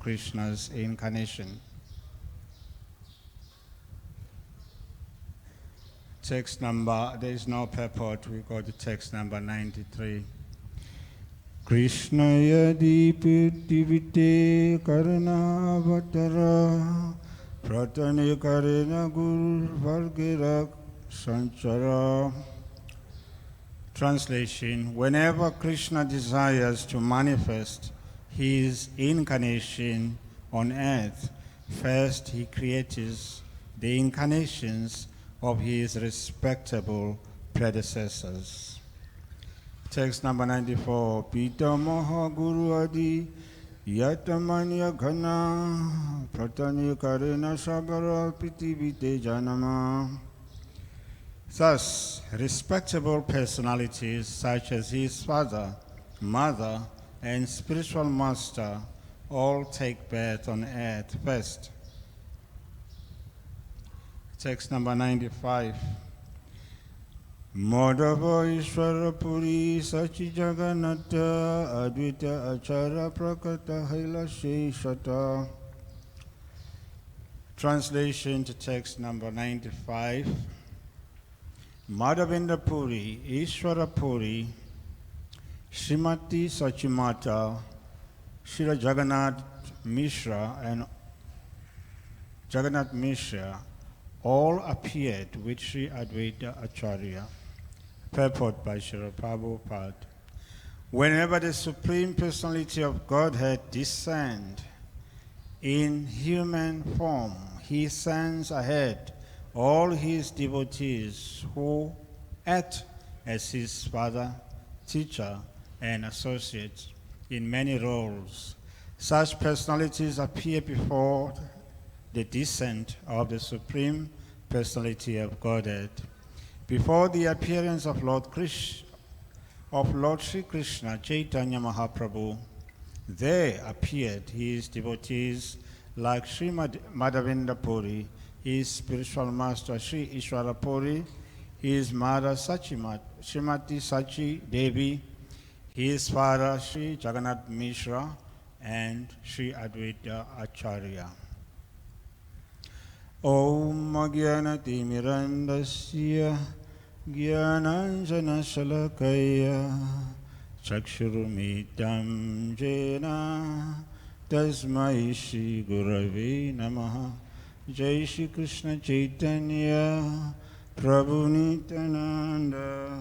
Krishna's incarnation. Text number, there is no purport, we go to text number 93. Krishna yadi pirtivite karana avatara pratani karena guru vargira sanchara. Translation: whenever Krishna desires to manifest his incarnation on earth, first he creates the incarnations of his respectable predecessors. Text number 94. Pita Maha Guru Adi Yatamanya Ghana Pratani Karena Sagara Pitivite Janama. Thus, respectable personalities such as his father, mother, and spiritual master all take birth on earth first. Text number 95. Madhava Ishvara Puri Sachi Jagannatha Advaita Achara Prakata Haila Sheshata. Translation to text number 95. Madhavendra Puri, Ishvara Puri, Srimati Sachimata, Shri Jagannath Mishra and Jagannath Mishra all appeared with Sri Advaita Acharya. Purport by Srila Prabhupada. Whenever the Supreme Personality of Godhead descends in human form, he sends ahead all his devotees who act as his father, teacher, and associate in many roles. Such personalities appear before the descent of the Supreme Personality of Godhead. Before the appearance of Lord Sri Krishna, Chaitanya Mahaprabhu, there appeared his devotees like Sri Madhavendra Puri, his spiritual master Sri Ishvara Puri, his mother Srimati Sachi Devi, his father Sri Jagannath Mishra, and Sri Advaita Acharya. Om Jnanati Mirandasya Jnananjana Shalakaya Chakshurumitam Jena Tasmai Shri Gurave Namaha. Jai Shri Krishna Chaitanya Prabhu Nityananda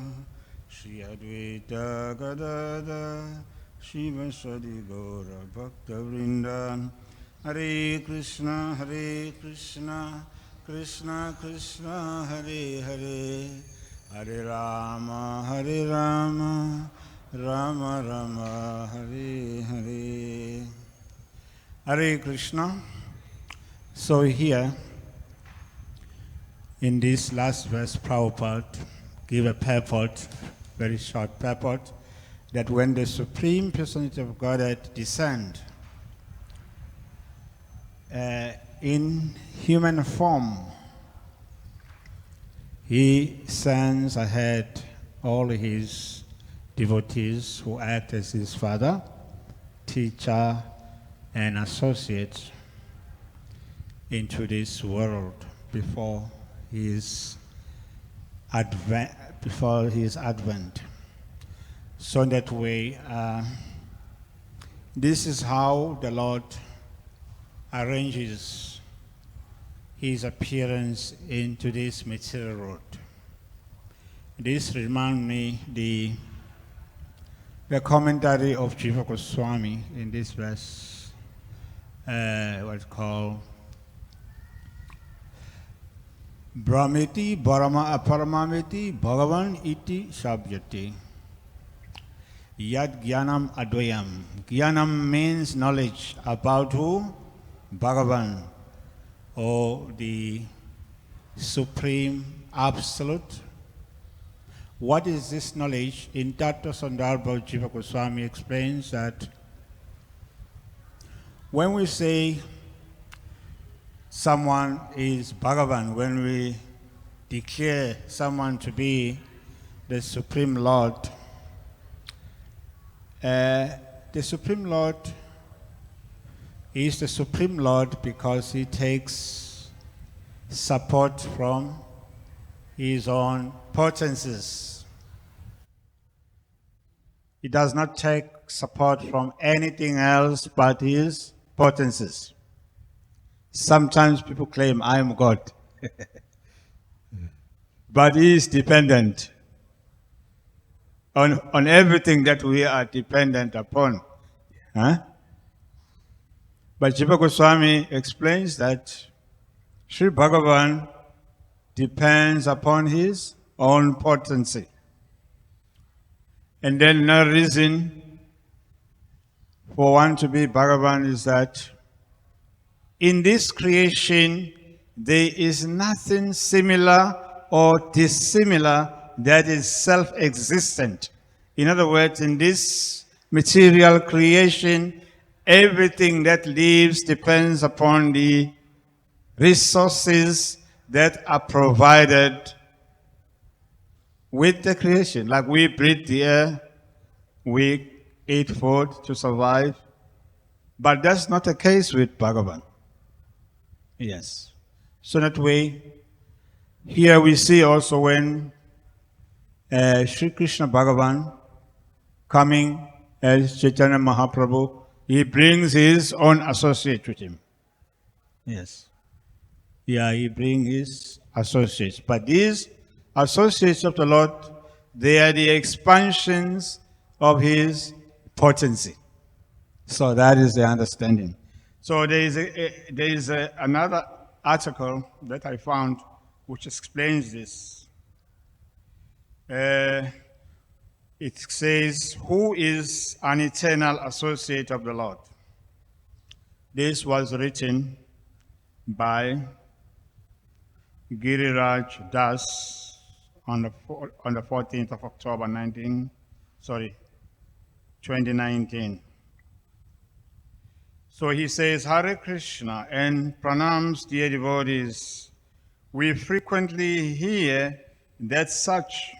Shri Advaita Gadada Shiva Sadi Gaura Bhakta Vrindan. Hare Krishna, Krishna Krishna, Hare Hare, Hare Rama, Rama Rama, Hare Hare. Hare Krishna. So here, in this last verse, Prabhupada give a purport, very short purport, that when the Supreme Personality of Godhead descend in human form, he sends ahead all his devotees who act as his father, teacher, and associate into this world before his advent. So in that way, this is how the Lord arranges his appearance into this material world. This reminds me the commentary of Jiva Swami in this verse, what's called Brahmeti Brahma Aparamameti Bhagavan Iti Sabhyati. Yad Gyanam Advayam. Gyanam means knowledge about who? Bhagavan, or the Supreme Absolute. What is this knowledge? In Tattva Sandarbha, Jiva Goswami explains that when we say someone is Bhagavan, when we declare someone to be the Supreme Lord, the Supreme Lord He is the Supreme Lord because he takes support from his own potencies. He does not take support from anything else but his potencies. Sometimes people claim, I am God. But he is dependent on everything that we are dependent upon. Huh? But Jiva Goswami explains that Sri Bhagavan depends upon his own potency. And then another reason for one to be Bhagavan is that in this creation, there is nothing similar or dissimilar that is self-existent. In other words, in this material creation, everything that lives depends upon the resources that are provided with the creation. Like we breathe the air, we eat food to survive. But that's not the case with Bhagavan. Yes. So that way, here we see also when Sri Krishna Bhagavan coming as Chaitanya Mahaprabhu, he brings his own associate with him. Yes. Yeah, he brings his associates. But these associates of the Lord, they are the expansions of his potency. So that is the understanding. So there is another article that I found which explains this. It says, who is an eternal associate of the Lord? This was written by Giriraj Das on the 14th of October 2019. So he says, Hare Krishna and pranams, dear devotees. We frequently hear that such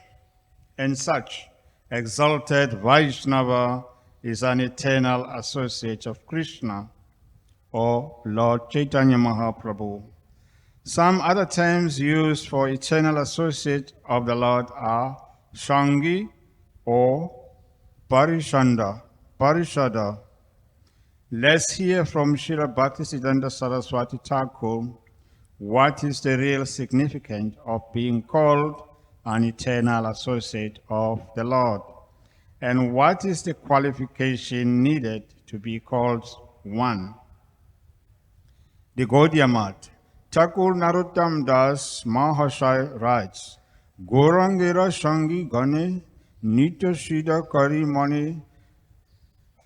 and such exalted Vaishnava is an eternal associate of Krishna or Lord Chaitanya Mahaprabhu. Some other terms used for eternal associate of the Lord are Shangi or Parishada. Let's hear from Srila Bhaktisiddhanta Saraswati Thakur what is the real significance of being called an eternal associate of the Lord, and what is the qualification needed to be called one. The Gaudiya Math, Thakur Narottam Das Mahashaya writes, Gorangira Shangi Gane Nitya Siddha Kari Mani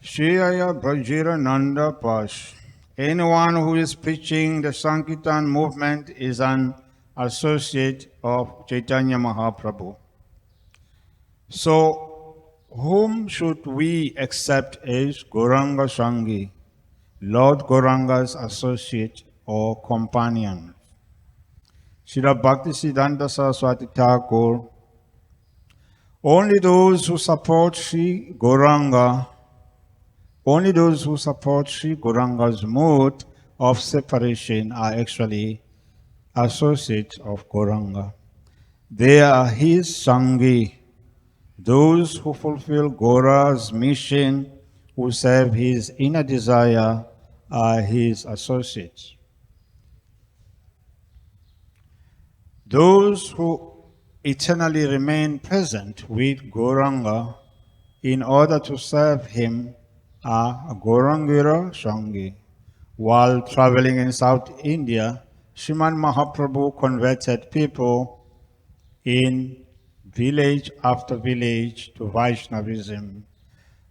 Sheyaya Brajira Nanda Pash. Anyone who is preaching the Sankirtan movement is an associate of Chaitanya Mahaprabhu. So, whom should we accept as Gauranga Shangi, Lord Gauranga's associate or companion? Srila Bhaktisiddhanta Saraswati Thakur, only those who support Sri Gauranga's mood of separation are actually associates of Gauranga. They are his Sangi, those who fulfill Gaura's mission, who serve his inner desire, are his associates. Those who eternally remain present with Gauranga in order to serve him are Gaurangira Shangi. While traveling in South India, Srimad Mahaprabhu converted people in village after village to Vaishnavism.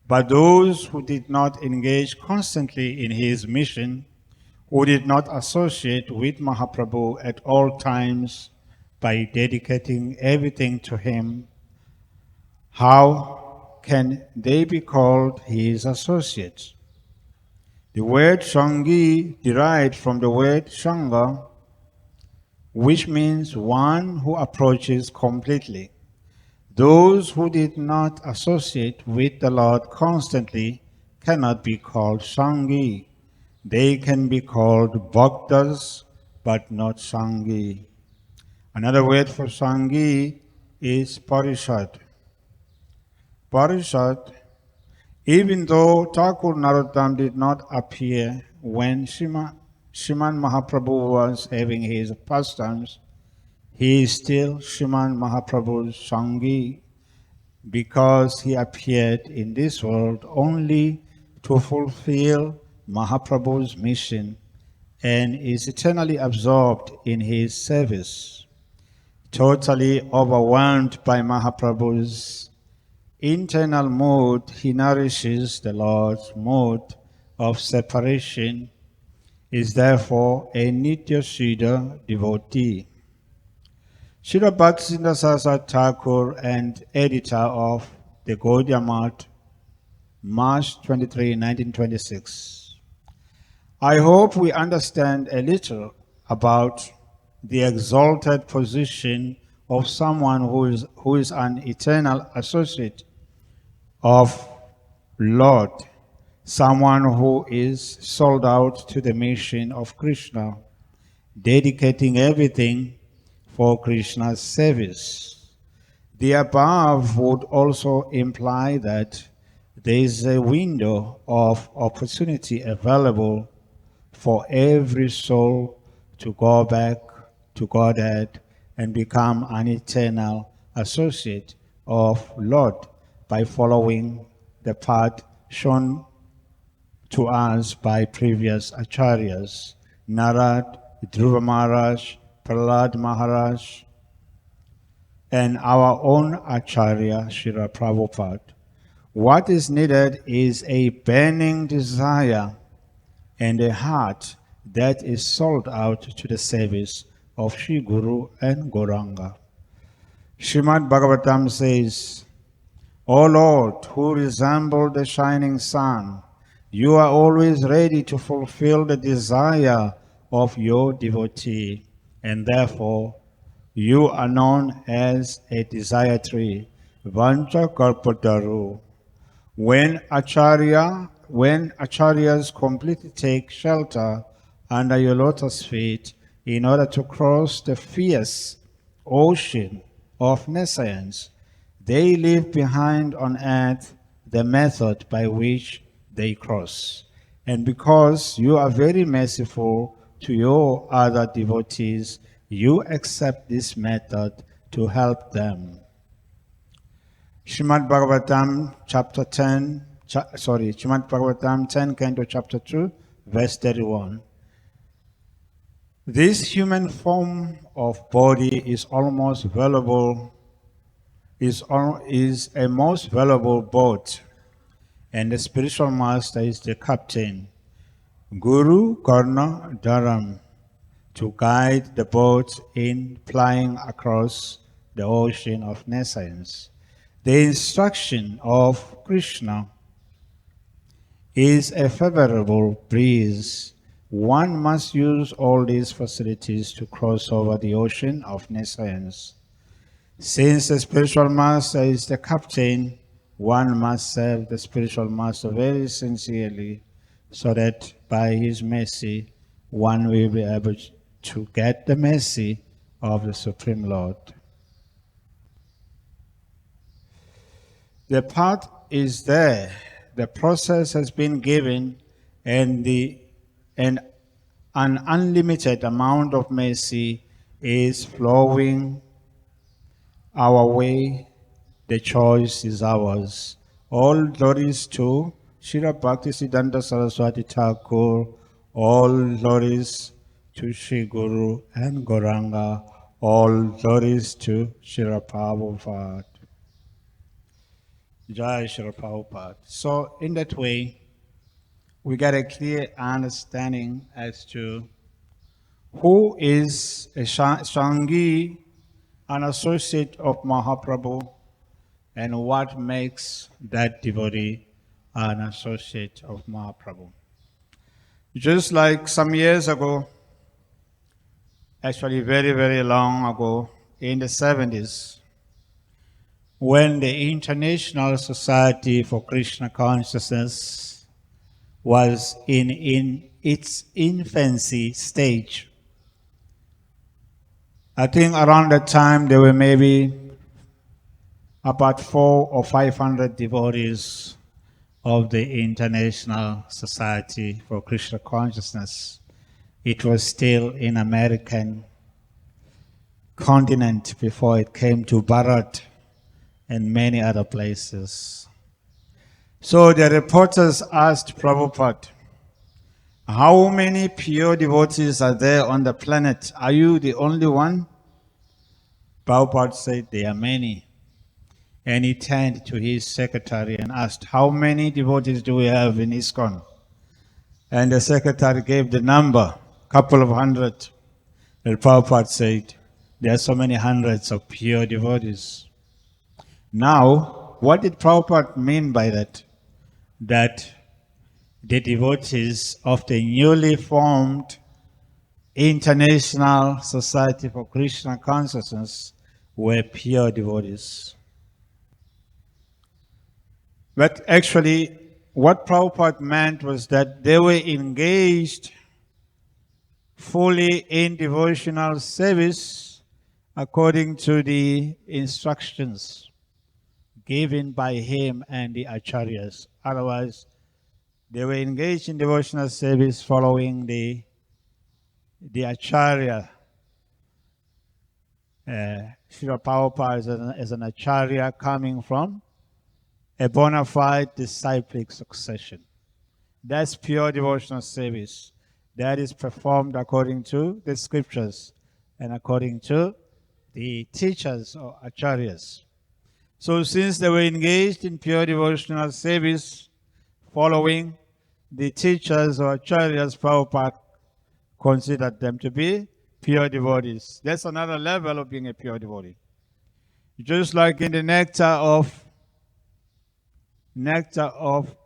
But those who did not engage constantly in his mission, who did not associate with Mahaprabhu at all times by dedicating everything to him, how can they be called his associates? The word Shangi derived from the word Shanga, which means one who approaches completely. Those who did not associate with the Lord constantly cannot be called Shangi. they can be called bhaktas, but not sangi. Another word for sangi is parishad. Parishad, even though Thakur Narottam did not appear when Sriman Mahaprabhu was having his pastimes, he is still Sriman Mahaprabhu's sangi, because he appeared in this world only to fulfill Mahaprabhu's mission and is eternally absorbed in his service. Totally overwhelmed by Mahaprabhu's internal mood, he nourishes the Lord's mood of separation, is therefore a Nitya Siddha devotee. Srila Bhaktisiddhanta Saraswati Thakur and editor of the Gaudiya Math, March 23, 1926. I hope we understand a little about the exalted position of someone who is an eternal associate of Lord, someone who is sold out to the mission of Krishna, dedicating everything for Krishna's service. The above would also imply that there is a window of opportunity available for every soul to go back to Godhead and become an eternal associate of Lord by following the path shown to us by previous acharyas, Narad, Dhruva Maharaj, Prahlad Maharaj, and our own Acharya, Srila Prabhupada. What is needed is a burning desire and a heart that is sold out to the service of Sri Guru and Gauranga. Srimad Bhagavatam says, O Lord, who resemble the shining sun, you are always ready to fulfill the desire of your devotee, and therefore you are known as a desire tree, Vancha Kalpataru. When acharyas completely take shelter under your lotus feet in order to cross the fierce ocean of nescience, they leave behind on earth the method by which they cross. And because you are very merciful to your other devotees, you accept this method to help them. Srimad Bhagavatam chapter 10, Srimad Bhagavatam 10, Canto chapter 2, verse 31. This human form of body is almost valuable, is a most valuable boat, and the spiritual master is the captain, Guru Karna Dharam, to guide the boat in plying across the ocean of nescience. The instruction of Krishna is a favorable breeze. One must use all these facilities to cross over the ocean of nescience. Since the spiritual master is the captain, one must serve the spiritual master very sincerely, so that by his mercy, one will be able to get the mercy of the Supreme Lord. The path is there, the process has been given, and an unlimited amount of mercy is flowing our way. The choice is ours. All glories to Srila Bhaktisiddhanta Saraswati Thakur, all glories to Sri Guru and Gauranga, all glories to Srila Prabhupada. Jai Srila Prabhupada. So in that way, we get a clear understanding as to who is a Sangi, an associate of Mahaprabhu, and what makes that devotee an associate of Mahaprabhu. Just like some years ago, actually very, very long ago, in the 70s, when the International Society for Krishna Consciousness was in its infancy stage. I think around that time there were maybe about 400 or 500 devotees of the International Society for Krishna Consciousness. It was still in American continent before it came to Bharat and many other places. So the reporters asked Prabhupada, how many pure devotees are there on the planet? Are you the only one? Prabhupada said, there are many. And he turned to his secretary and asked, how many devotees do we have in ISKCON? And the secretary gave the number, couple of hundred. And Prabhupada said, there are so many hundreds of pure devotees. Now, what did Prabhupada mean by that? That the devotees of the newly formed International Society for Krishna Consciousness were pure devotees. But actually, what Prabhupada meant was that they were engaged fully in devotional service according to the instructions given by him and the acharyas. Otherwise, they were engaged in devotional service following the acharya. Srila Prabhupada is an acharya coming from a bona fide disciplic succession. That's pure devotional service. That is performed according to the scriptures and according to the teachers or acharyas. So since they were engaged in pure devotional service following the teachers or acharyas, Prabhupada considered them to be pure devotees. That's another level of being a pure devotee. Just like in the nectar of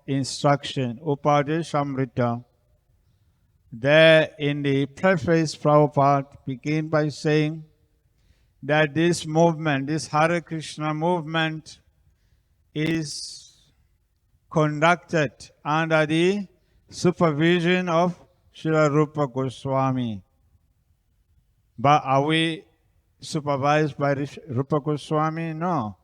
instruction, Upadeshamrita, there in the preface, Prabhupada began by saying that this movement, this Hare Krishna movement, is conducted under the supervision of Srila Rupa Goswami. But are we supervised by Rupa Goswami? No.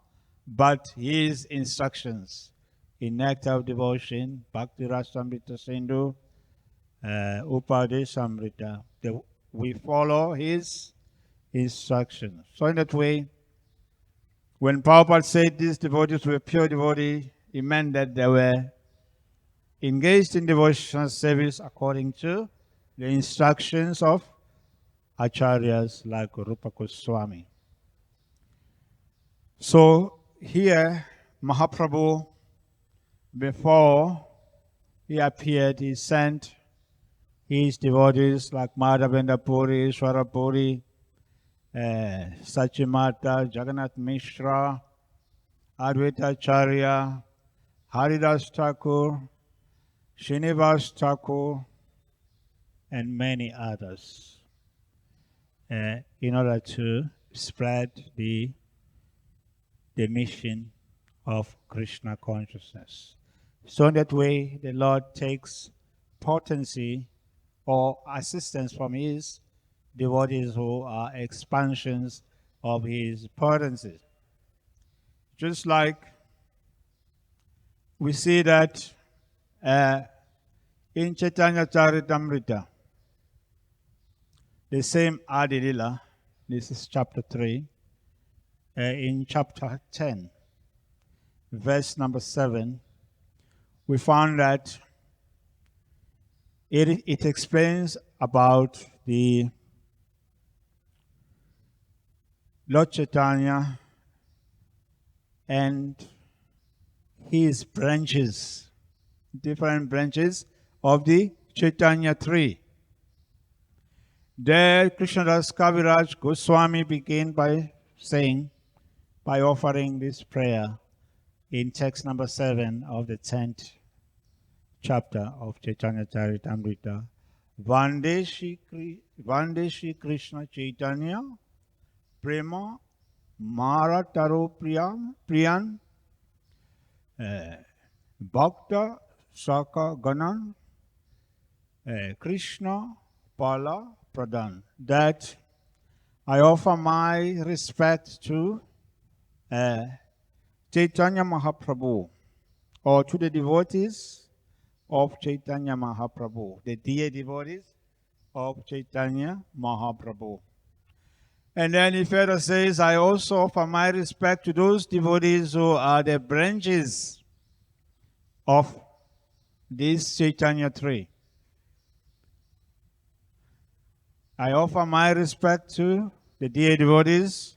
But his instructions in Nectar of Devotion, Bhakti Rasamrita Sindhu, Upadeshamrita, we follow his instructions. So in that way, when Prabhupada said these devotees were pure devotees, he meant that they were engaged in devotional service according to the instructions of acharyas like Rupa Goswami. So here, Mahaprabhu, before he appeared, he sent his devotees like Madhavendra Puri, Ishwara Puri, Sachimata, Jagannath Mishra, Advaita Acharya, Haridas Thakur, Srinivas Thakur, and many others, in order to spread the mission of Krishna consciousness. So in that way, the Lord takes potency or assistance from his devotees who are expansions of his potency. Just like we see that in Chaitanya Charitamrita, the same Adi-Lila, this is chapter 3, in chapter 10, verse number 7, we found that it explains about the Lord Chaitanya and his branches, different branches of the Chaitanya tree. There, Krishnadas Kaviraj Goswami began by saying, by offering this prayer in text number 7 of the 10th chapter of Chaitanya Charitamrita. Vande Shri Krishna Chaitanya Prema Marataro Priyan Bhakta Saka Ganan Krishna Pala Pradhan, that I offer my respect to Chaitanya Mahaprabhu, or to the devotees of Chaitanya Mahaprabhu, the dear devotees of Chaitanya Mahaprabhu. And then he further says, I also offer my respect to those devotees who are the branches of this Chaitanya tree. I offer my respect to the dear devotees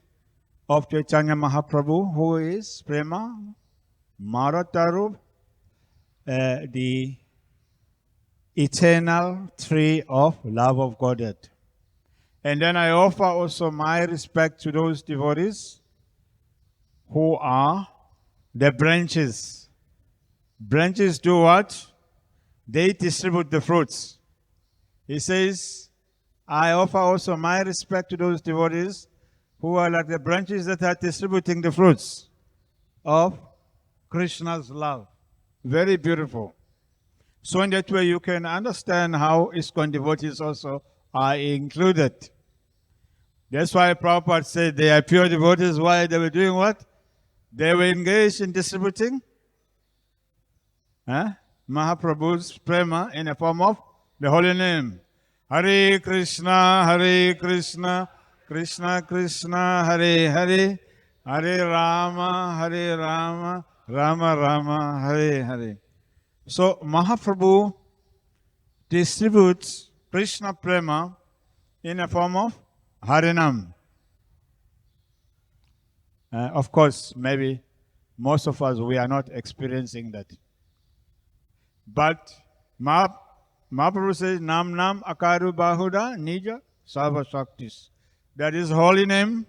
of Chaitanya Mahaprabhu, who is Prema, Maratarup, the eternal tree of love of Godhead. And then I offer also my respect to those devotees who are the branches. Branches do what? They distribute the fruits. He says, I offer also my respect to those devotees who are like the branches that are distributing the fruits of Krishna's love. Very beautiful. So in that way you can understand how ISKCON devotees also are included. That's why Prabhupada said they are pure devotees. Why? They were doing what? They were engaged in distributing Mahaprabhu's prema in the form of the holy name. Hare Krishna, Krishna Krishna, Hare Hare, Hare Rama, Rama Rama, Hare Hare. So Mahaprabhu distributes Krishna prema in the form of Harinam. Of course, maybe most of us, we are not experiencing that. But Mahaprabhu says, Nam Nam Akaru Bahuda Nija Sarva Shaktis. That his holy name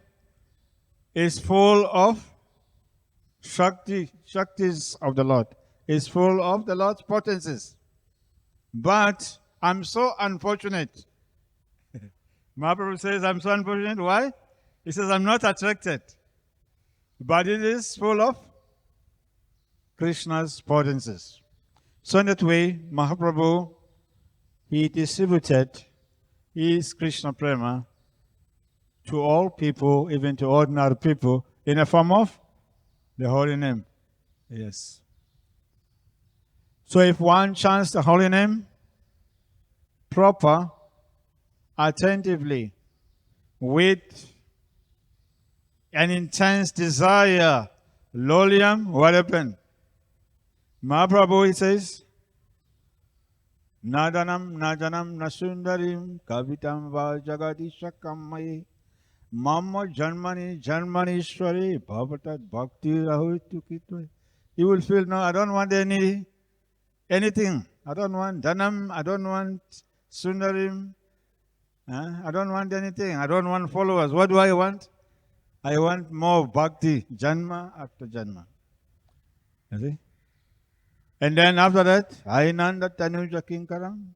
is full of Shaktis of the Lord. Is full of the Lord's potencies. But I'm so unfortunate. Mahaprabhu says, I'm so unfortunate. Why? He says, I'm not attracted. But it is full of Krishna's potencies. So in that way, Mahaprabhu, he distributed his Krishna prema to all people, even to ordinary people, in a form of the holy name. Yes. So if one chants the holy name proper, attentively, with an intense desire, loliam, what happened? Mahaprabhu, he says, Nadanam nasundarim kavitam va jagadishakamayi mamma janmanishwari bhavatat bhakti rahutukitve. You will feel, no, I don't want anything. I don't want dhanam, I don't want sundarim, I don't want anything. I don't want followers. What do I want? I want more bhakti, janma after janma. You see? And then after that, Ainanda Tanuja Kinkaram.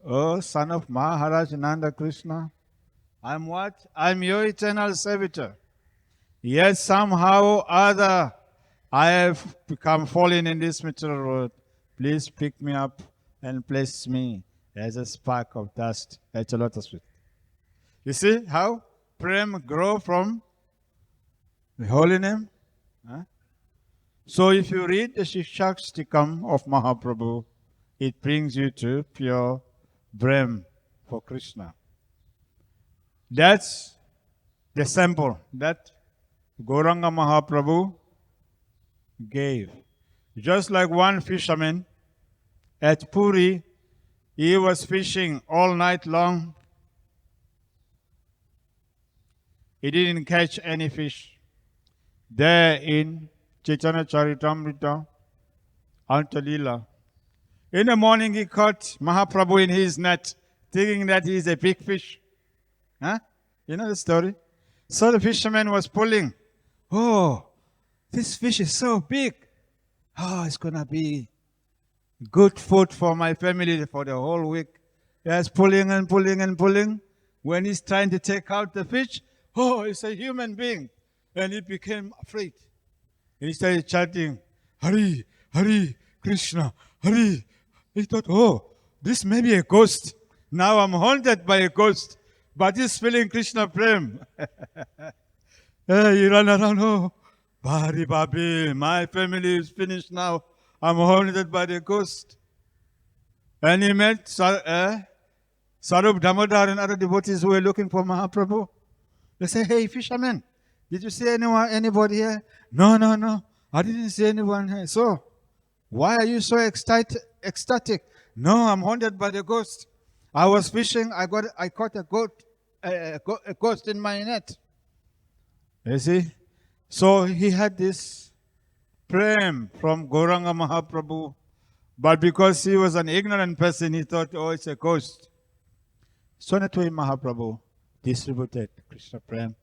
Oh, son of Maharaj Nanda Krishna. I'm what? I'm your eternal servitor. Yet somehow or other, I have become fallen in this material world. Please pick me up and place me as a spark of dust at your lotus feet. You see how prem grow from the holy name? So if you read the Shikshastikam of Mahaprabhu, it brings you to pure Brahm for Krishna. That's the sample that Gauranga Mahaprabhu gave. Just like one fisherman at Puri, he was fishing all night long. He didn't catch any fish. There in Chaitanya Charitamrita, Adi-Lila. In the morning he caught Mahaprabhu in his net, thinking that he is a big fish. You know the story? So the fisherman was pulling. Oh, this fish is so big. Oh, it's going to be good food for my family for the whole week. He was pulling and pulling and pulling. When he's trying to take out the fish, oh, it's a human being. And he became afraid. He started chanting, Hare, Hare, Krishna, Hare. He thought, oh, this may be a ghost. Now I'm haunted by a ghost, but he's feeling Krishna Prem. Hey, you run around, oh, Bari Babi, my family is finished now. I'm haunted by the ghost. And he met Sarup Damodar and other devotees who were looking for Mahaprabhu. They say, hey, fisherman, did you see anybody here? No, I didn't see anyone here. So, why are you so ecstatic? No, I'm haunted by the ghost. I was fishing, I caught a ghost in my net. You see? So he had this prem from Gauranga Mahaprabhu, but because he was an ignorant person, he thought, oh, it's a ghost. So that way Mahaprabhu distributed Krishna prem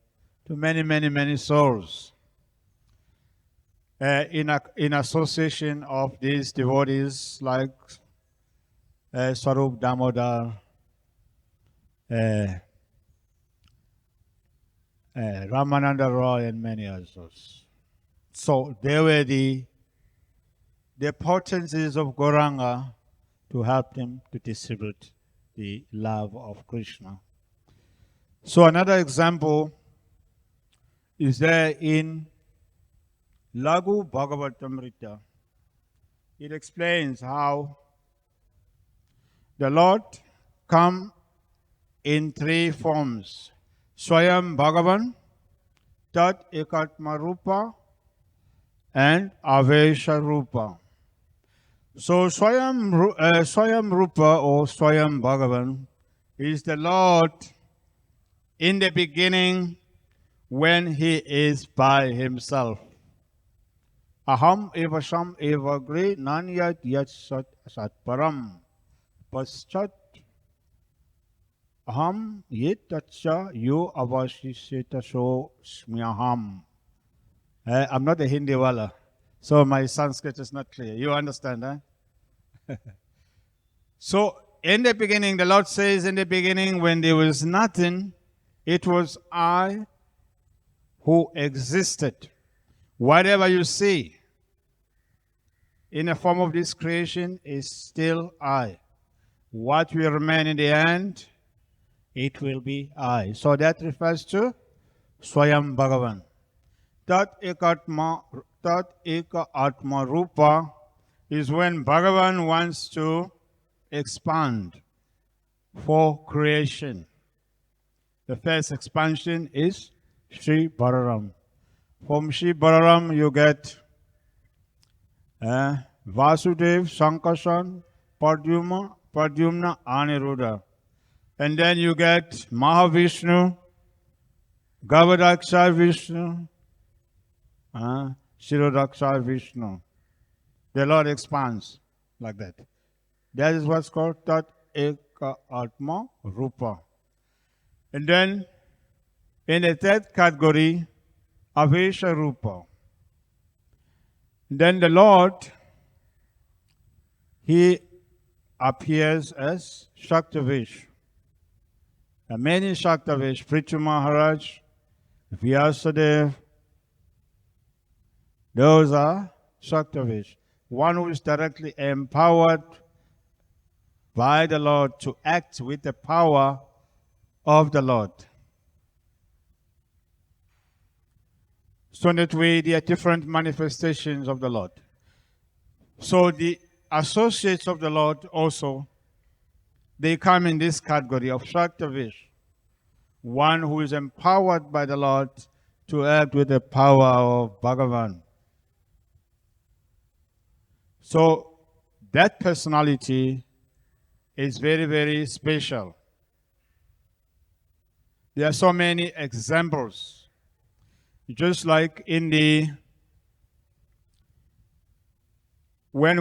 to many souls. In association of these devotees like Swarup Damodar, Ramananda Roy, and many others. So they were the potencies of Gauranga to help them to distribute the love of Krishna. So another example is there in Lagu Bhagavatamrita. It explains how the Lord come in three forms: Swayam Bhagavan, Tat Ekatma Rupa, and Avesha Rupa. So Swayam Rupa or Swayam Bhagavan is the Lord in the beginning when he is by himself. Aham eva sham eva gre nanyat yat sat param paschat aham yet tacha yo avashisheta so smyaham. I'm not a Hindi wala, so my Sanskrit is not clear. You understand, eh? So, in the beginning, the Lord says, in the beginning, when there was nothing, it was I who existed. Whatever you see in the form of this creation is still I. What will remain in the end, it will be I. So that refers to Swayam Bhagavan. Tat Eka Atma Rupa is when Bhagavan wants to expand for creation. The first expansion is Sri Balaram. From Sri Balaram you get Vasudev, Sankarshan, Pradyumna, Aniruddha. And then you get Mahavishnu, Gavadaksha Vishnu, Shirodaksha Vishnu. The Lord expands like that. That is what's called Tat Eka Atma Rupa. And then in the third category, Avesha Rupa. Then the Lord, he appears as Shaktavish. There are many Shaktavish, Prithu Maharaj, Vyasadeva. Those are Shaktavish. One who is directly empowered by the Lord to act with the power of the Lord. So that way, there are different manifestations of the Lord. So the associates of the Lord also, they come in this category of Shaktavish. One who is empowered by the Lord to act with the power of Bhagavan. So that personality is very special. There are so many examples. Just like when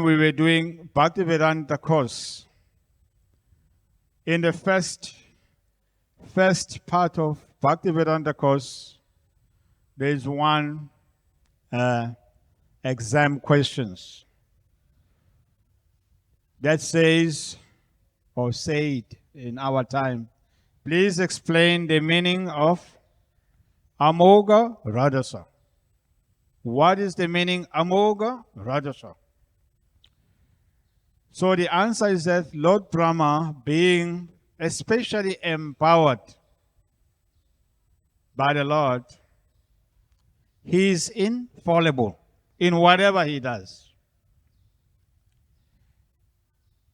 we were doing Bhaktivedanta course, in the first part of Bhaktivedanta course, there is one exam questions that says, or said in our time, please explain the meaning of Amoga Rajasa. What is the meaning Amoga Rajasa? So the answer is that Lord Brahma, being especially empowered by the Lord, he is infallible in whatever he does.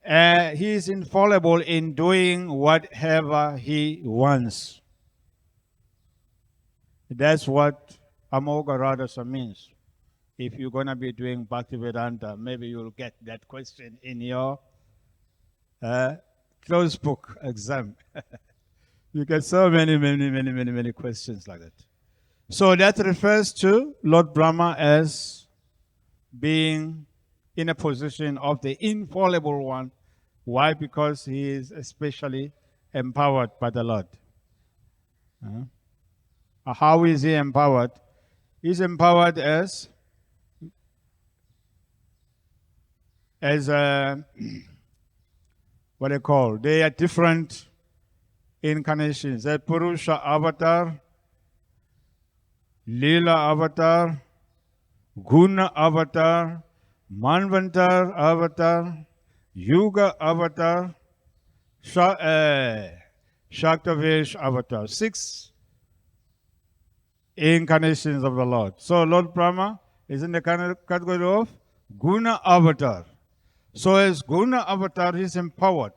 He is infallible in doing whatever he wants. That's what Amogarādasa means. If you're going to be doing Bhaktivedanta, maybe you'll get that question in your closed book exam. You get so many questions like that. So that refers to Lord Brahma as being in a position of the infallible one. Why? Because he is especially empowered by the Lord. How is he empowered? He's empowered as what they call, they are different incarnations. There's Purusha avatar, Lila avatar, Guna avatar, Manvantar avatar, Yuga avatar, Shaktavesh avatar. 6 incarnations of the Lord. So Lord Brahma is in the category of Guna avatar. So as Guna avatar, he is empowered.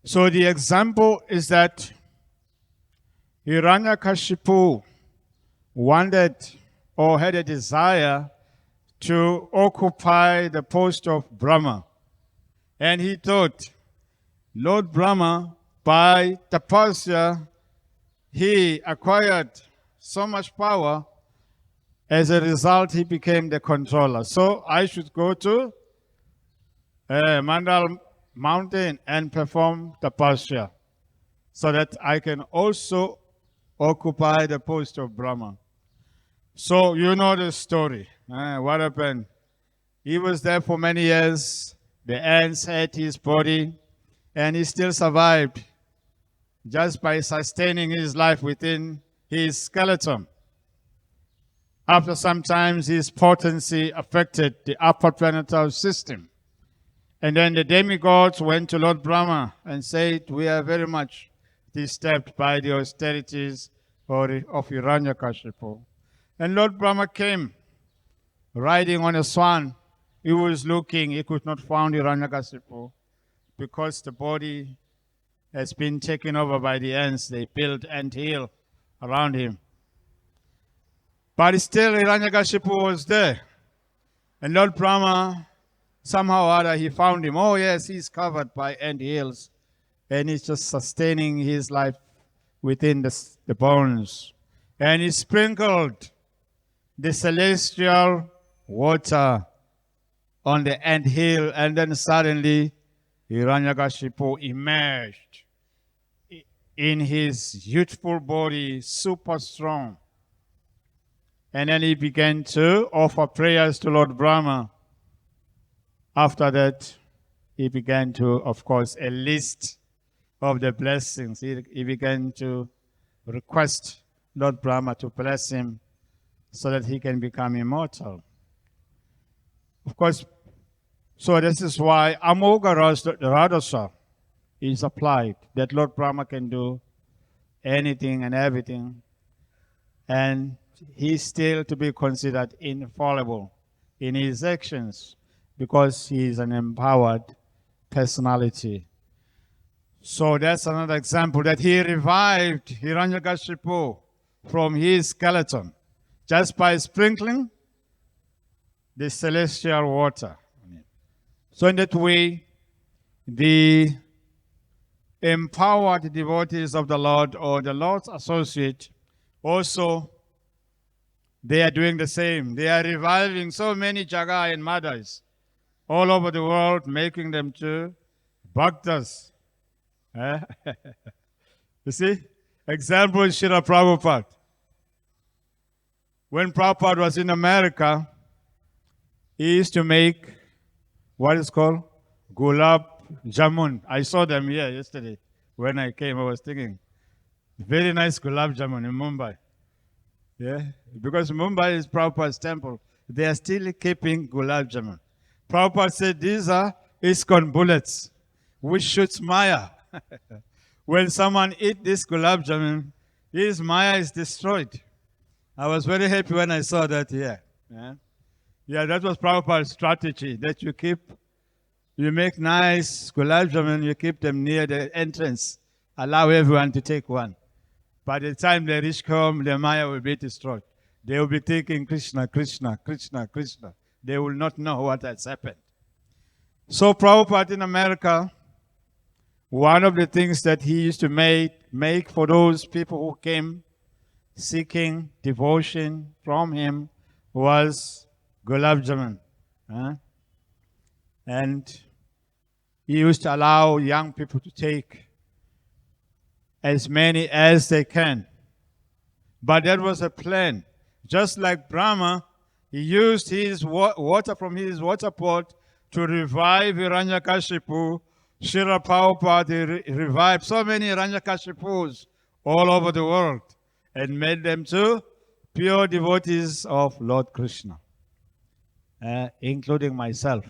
So the example is that Hiranyakashipu wanted or had a desire to occupy the post of Brahma. And he thought, Lord Brahma, by tapasya, he acquired so much power. As a result, he became the controller. So I should go to Mandal mountain and perform tapasya so that I can also occupy the post of Brahma. So you know the story. What happened? He was there for many years. The ants ate his body and he still survived just by sustaining his life within his skeleton. After some time, his potency affected the upper planetary system. And then the demigods went to Lord Brahma and said, we are very much disturbed by the austerities of Hiranyakashipu. And Lord Brahma came riding on a swan. He was looking, he could not find Hiranyakashipu because the body has been taken over by the ants. They built ant hill around him. But still Hiranyakashipu was there. And Lord Brahma, somehow or other, he found him. Oh yes, he's covered by ant hills. And he's just sustaining his life within the bones. And he sprinkled the celestial water on the ant hill. And then suddenly Hiranyakashipu emerged in his youthful body, super strong. And then he began to offer prayers to Lord Brahma. After that, he began to, of course, a list of the blessings. He began to request Lord Brahma to bless him so that he can become immortal. Of course, so this is why Amogarādasa is applied, that Lord Brahma can do anything and everything. And he's still to be considered infallible in his actions because he is an empowered personality. So that's another example that he revived Hiranyakashipu from his skeleton just by sprinkling the celestial water. So in that way, the empowered devotees of the Lord or the Lord's associate also, they are doing the same. They are reviving so many Jaga and Madhas all over the world, making them to Bhaktas. You see? Example is Srila Prabhupada. When Prabhupada was in America, he used to make what is called Gulab Jamun. I saw them here yesterday. When I came, I was thinking, very nice Gulab Jamun in Mumbai. Yeah, because Mumbai is Prabhupada's temple. They are still keeping Gulab Jamun. Prabhupada said these are ISKCON bullets, which shoots Maya. When someone eats this gulab jamun, his Maya is destroyed. I was very happy when I saw that here. Yeah, that was Prabhupada's strategy, that you make nice gulab jamun, you keep them near the entrance, allow everyone to take one. By the time they reach home, the Maya will be destroyed. They will be thinking Krishna, Krishna, Krishna, Krishna. They will not know what has happened. So Prabhupada in America, one of the things that he used to make for those people who came seeking devotion from him was gulab jamun. And he used to allow young people to take as many as they can. But that was a plan. Just like Brahma, he used his water from his water pot to revive Hiranyakashipu. Srila Prabhupada revived so many Hiranyakashipus all over the world and made them to pure devotees of Lord Krishna, including myself.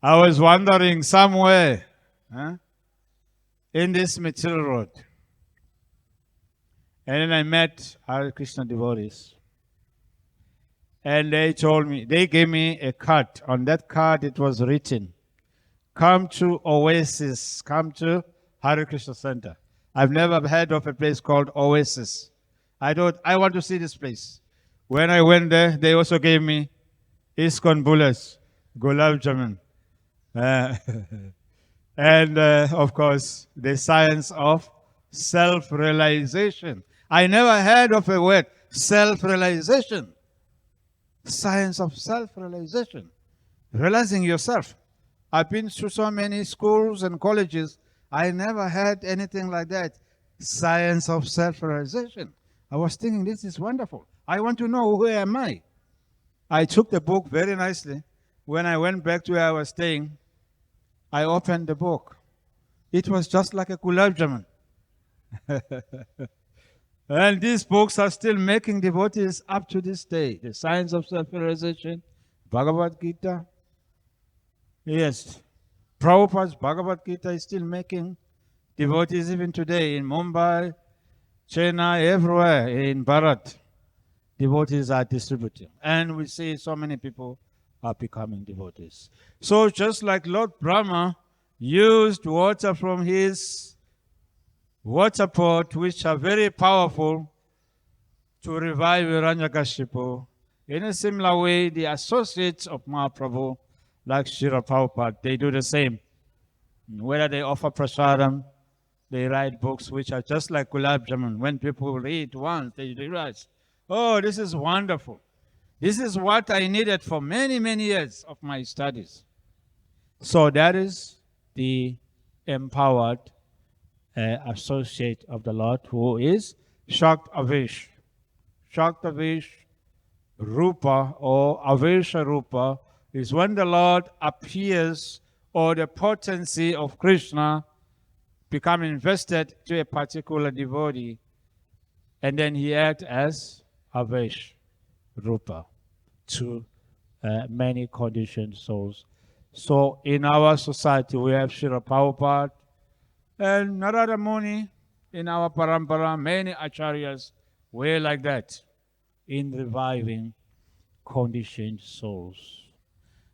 I was wandering somewhere in this material road. And then I met Hare Krishna devotees. And they gave me a card. On that card it was written, come to Oasis, come to Hare Krishna Center. I've never heard of a place called Oasis. I thought, I want to see this place. When I went there, they also gave me ISKCON bullets, gulab jamun. And of course, the science of self-realization. I never heard of a word, self-realization. Science of self-realization. Realizing yourself. I've been through so many schools and colleges. I never had anything like that. Science of self-realization. I was thinking, this is wonderful. I want to know, who am I? I took the book very nicely. When I went back to where I was staying, I opened the book. It was just like a gulab jamun. And these books are still making devotees up to this day. The Science of Self-Realization, Bhagavad-gita. Yes, Prabhupada's Bhagavad-gita is still making devotees even today in Mumbai, Chennai, everywhere in Bharat. Devotees are distributing. And we see so many people are becoming devotees. So just like Lord Brahma used water from his water pot, which are very powerful, to revive Hiranyakashipu, in a similar way, the associates of Mahaprabhu, like Srila Prabhupada, they do the same. Whether they offer prasadam, they write books which are just like gulab jamun. When people read once, they realize, oh, this is wonderful. This is what I needed for many, many years of my studies. So that is the empowered associate of the Lord, who is Shaktavish. Shaktavish Rupa or Avesha Rupa is when the Lord appears, or the potency of Krishna become invested to a particular devotee, and then he acts as Avesh Rupa to many conditioned souls. So in our society we have Srila Prabhupada and Narada Muni. In our parampara, many acharyas were like that in reviving conditioned souls.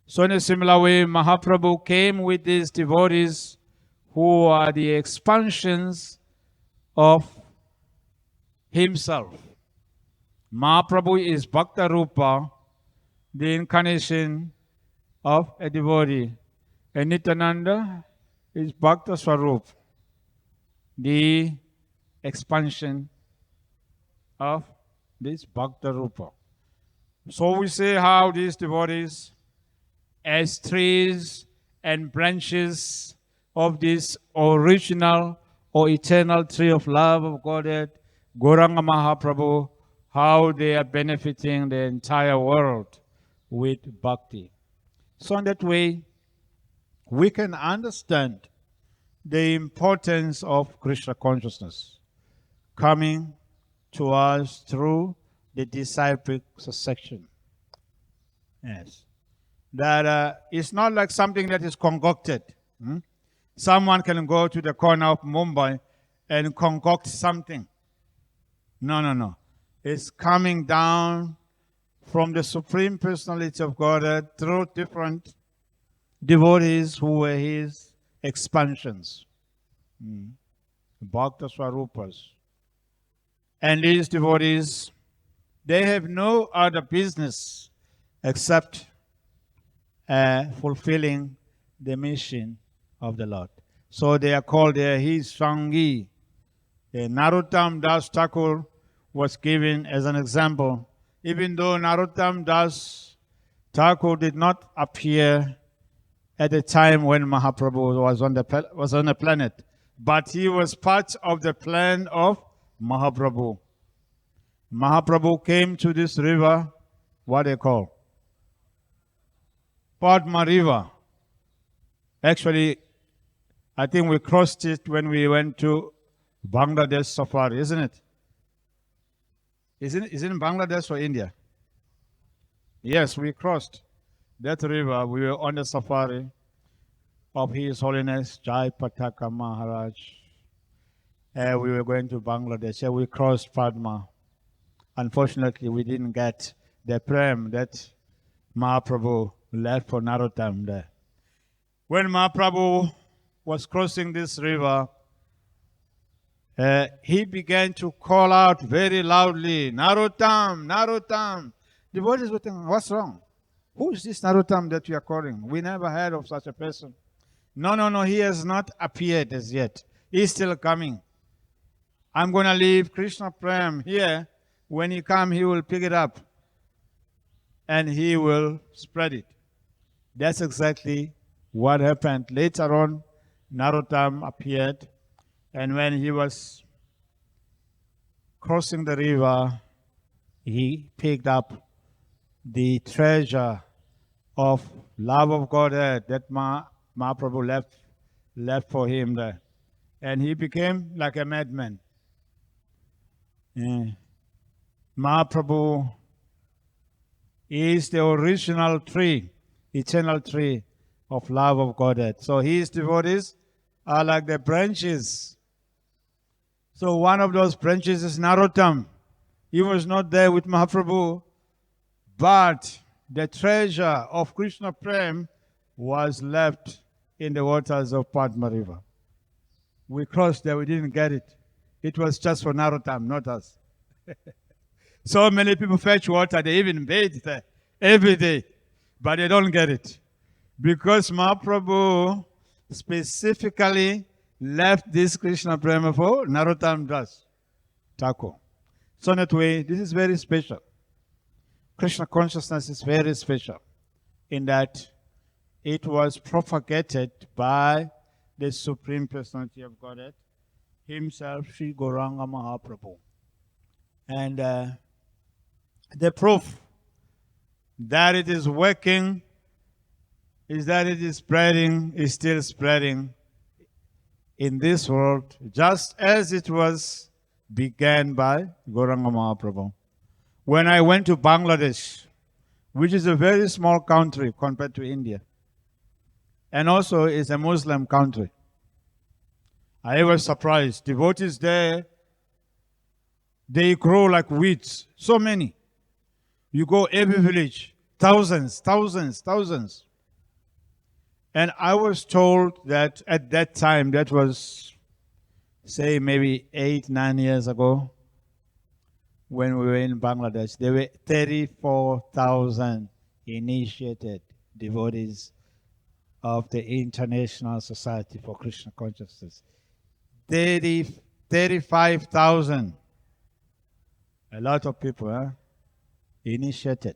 So in a similar way, Mahaprabhu came with these devotees who are the expansions of himself. Mahaprabhu is Bhakta Rupa, the incarnation of a devotee. And Nityananda is Bhakta Swarup, the expansion of this Bhakta Rupa. So we see how these devotees, as trees and branches of this original or eternal tree of love of Godhead, Gauranga Mahaprabhu, how they are benefiting the entire world with bhakti. So in that way, we can understand the importance of Krishna consciousness coming to us through the disciplic succession. Yes. that it's not like something that is concocted. Someone can go to the corner of Mumbai and concoct something. No, no, no. It's coming down from the Supreme Personality of God through different devotees who were his expansions, Bhakta Swarupas. And these devotees, they have no other business except fulfilling the mission of the Lord. So they are called his Sangi. Narottam Das Thakur was given as an example. Even though Narottam Das Thakur did not appear at the time when Mahaprabhu was on the planet, but he was part of the plan of Mahaprabhu. Mahaprabhu came to this river, what they call Padma River. Actually, I think we crossed it when we went to Bangladesh safari, isn't it? Is it in Bangladesh or India? Yes, we crossed that river. We were on the safari of His Holiness Jai Pataka Maharaj. We were going to Bangladesh. We crossed Padma. Unfortunately, we didn't get the prem that Mahaprabhu left for Narottam there. When Mahaprabhu was crossing this river, he began to call out very loudly, Narottam, Narottam. The devotees were thinking, what's wrong? Who is this Narottam that you are calling? We never heard of such a person. No, no, no, he has not appeared as yet. He's still coming. I'm going to leave Krishna Prem here. When he comes, he will pick it up and he will spread it. That's exactly what happened. Later on, Narottam appeared, and when he was crossing the river, he picked up the treasure of love of Godhead that Mahaprabhu left for him there. And he became like a madman. Mahaprabhu is the original tree, eternal tree of love of Godhead. So his devotees are like the branches. So one of those branches is Narottam. He was not there with Mahaprabhu, but the treasure of Krishna Prem was left in the waters of Padma River. We crossed there, we didn't get it. It was just for Narottam, not us. So many people fetch water, they even bathe there every day, but they don't get it. Because Mahaprabhu specifically left this Krishna Prema for Narottam Das Thakur. So in that way, this is very special. Krishna consciousness is very special in that it was propagated by the Supreme Personality of Godhead himself, Sri Gauranga Mahaprabhu. And the proof that it is working is that it is spreading, is still spreading in this world, just as it was began by Gauranga Mahaprabhu. When I went to Bangladesh, which is a very small country compared to India, and also is a Muslim country, I was surprised. Devotees there, they grow like weeds, so many. You go every village, thousands, thousands, thousands. And I was told that at that time, that was, say, maybe 8, 9 years ago, when we were in Bangladesh, there were 34,000 initiated devotees of the International Society for Krishna Consciousness. 35,000. A lot of people, initiated.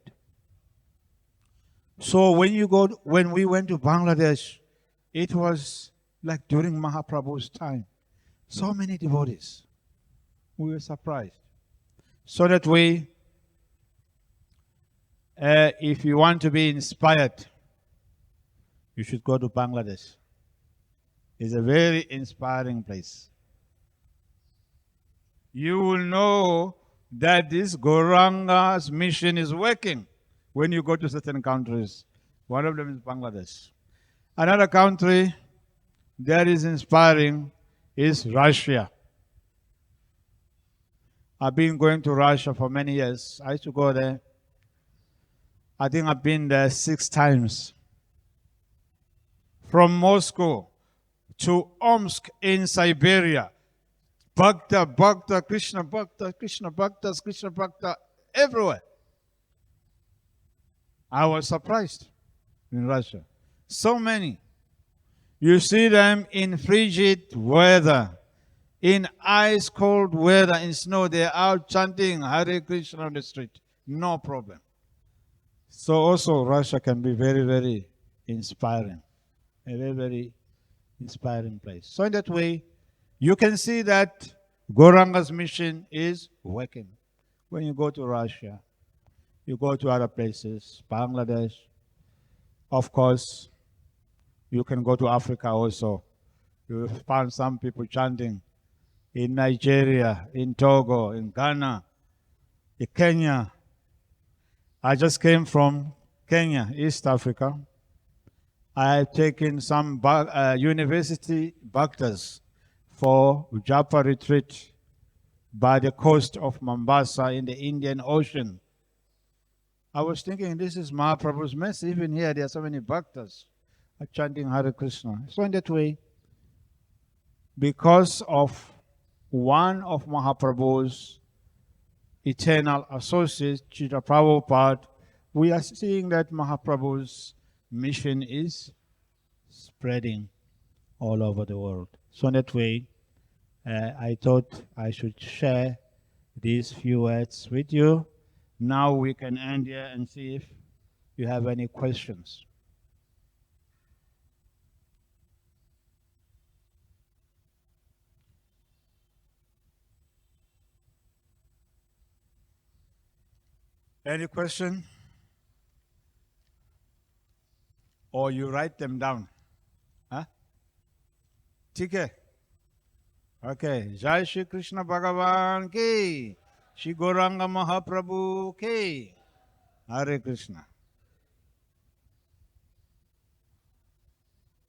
So when we went to Bangladesh, it was like during Mahaprabhu's time. So many devotees. We were surprised. So that way, if you want to be inspired, you should go to Bangladesh. It's a very inspiring place. You will know that this Gauranga's mission is working when you go to certain countries One of them is Bangladesh. Another country that is inspiring is Russia. I've been going to Russia for many years. I used to go there. I think I've been there 6 times. From Moscow to Omsk in Siberia. Bhakta, Bhakta, Krishna Bhakta, Krishna Bhaktas, Krishna Bhakta, everywhere. I was surprised in Russia. So many. You see them in frigid weather, in ice cold weather, in snow. They're out chanting Hare Krishna on the street. No problem. So also Russia can be very, very inspiring. A very, very inspiring place. So in that way, you can see that Gauranga's mission is working. When you go to Russia, you go to other places, Bangladesh, of course, you can go to Africa also. You find some people chanting in Nigeria, in Togo, in Ghana, in Kenya. I just came from Kenya, East Africa. I've taken some university bhaktas for Japa retreat by the coast of Mombasa in the Indian Ocean. I was thinking, this is Mahaprabhu's mess. Even here, there are so many bhaktas chanting Hare Krishna. So in that way, because of one of Mahaprabhu's eternal associates, Srila Prabhupada, we are seeing that Mahaprabhu's mission is spreading all over the world. So in that way, I thought I should share these few words with you. Now we can end here and see if you have any questions. Any question? Or you write them down? Huh? TK? Okay. Jai Shri Krishna Bhagavan ki, Shri Gauranga Mahaprabhu ki, Hare Krishna.